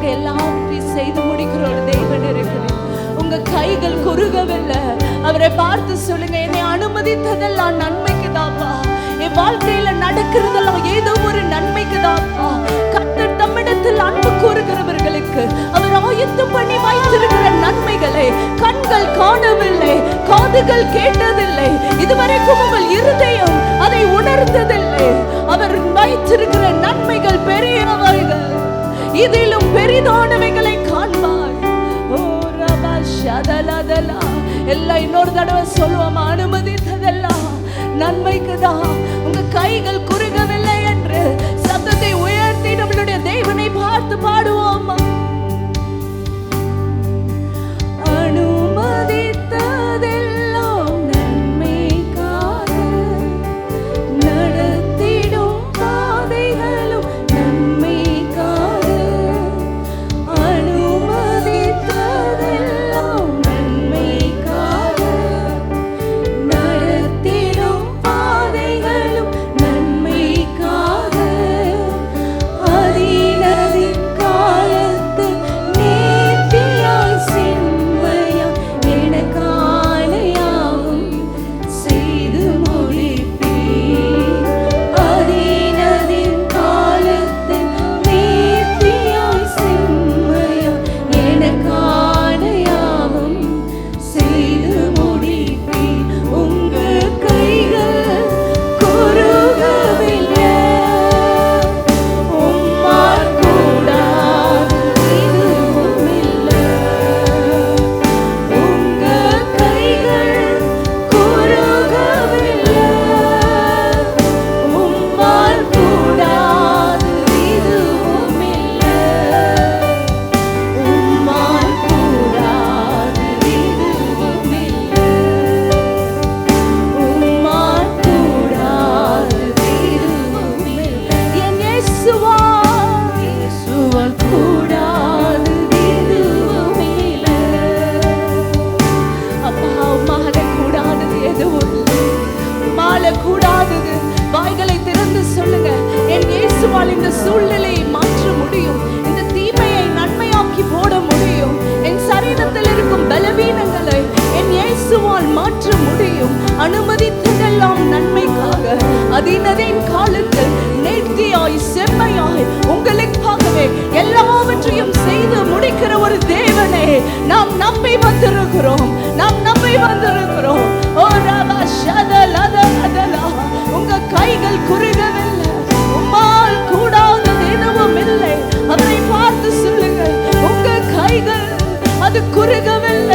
நமக்காக எல்லாவற்றையும் செய்து முடிக்கிற ஒரு தேவன் இருக்கிறேன். உங்க கைகள் குறுகவில்லை. அவரை பார்த்து சொல்லுங்க, என்னை அனுமதித்ததெல்லாம் நன்மைக்கு தாப்பா. என் வாழ்க்கையில நடக்கிறதெல்லாம் ஏதோ ஒரு நன்மைக்கு தாப்பா. கர்த்தர் தம்மிடத்தில் அன்பு கூறுகிறவர்களுக்கு அவர் ஆயத்தம் பண்ணி வைத்திருக்கிற நன்மைகளை கண்கள் காணவில்லை, காதுகள் கேட்டதில்லை, இதுவரைக்கும் உங்கள் இருதயம் அதை உணர்ந்ததில்லை. அவர் வைத்திருக்கிற நன்மைகள் பெரியவைகள், இதிலும் பெரிதானவைகளை காண்பார். ஓ ரபா ஷதலதலா. எல்லாம் இன்னொரு தடவை சொல்லுவோம், அனுமதித்ததெல்லாம் நன்மைக்கு தான். உங்க கைகள் குறுகவில்லை என்று சத்தத்தை உயர்த்தி நம்மளுடைய தேவனை பார்த்து பாடுவோமா? அனுமதித்ததெல்லாம் நன்மைக்காக, நடத்திடும் பாதைகளும் நன்மைக்காக. அனுமதித்ததெல்லாம் நன்மைக்காக, நடத்திடும் பாதைகளும் நன்மைக்காக. அதினதின் காலத்து நேர்த்தியாய் செம்மையாய் எனக்கானையாகும் செய்து முடிப்பீர். அதினதின் காலத்து நேர்த்தியாய் செம்மையாய் எனக்கானையாகும் செய்து முடிப்பீர். உங்க கைகள் குறுகவில்லை, உம்மால் கூடாது எதுவுமில்லை. உங்க கைகள் குறுகவில்லை, உம்மால் கூடாது எதுவுமில்லை. உம்மால் கூடாது எதுவுமில்லை. உம்மால் கூடாது எதுவுமில்லை. என் இயேசுவால் கூடாது எதுவுமில்லை. அப்பா, உம்மால கூடாதது எதுவும் இல்லை. உம்மால கூடாதது. வாய்களை திறந்து சொல்லுங்க, என் இயேசுவால் இந்த சூழ்நிலையை மாற்ற முடியும். இந்த தீமையை நன்மையாக்கி போட முடியும். என் சரீரத்தில் இருக்கும் பலவீனங்களை என் இயேசுவால் மாற்ற முடியும். அனுமதித்ததெல்லாம் நன்மைக்காக, அதினதின் காலத்தில் நேர்த்தியாய் செம்மையாய் உங்களுக்காகவே எல்லாவற்றையும் செய்து முடிக்கிற ஒரு தேவனை நாம் நம்பி வந்திருக்கிறோம். நாம் நம்பி வந்திருக்கிறோம். ஓ ரபா ஷதலதலதலா. உங்க கைகள் குறுகவில்லை, உம்மால் கூடாதது எதுவும் இல்லை. அவரை பார்த்து சொல்லுங்க, உங்க கைகள் அது குறுகவில்லை.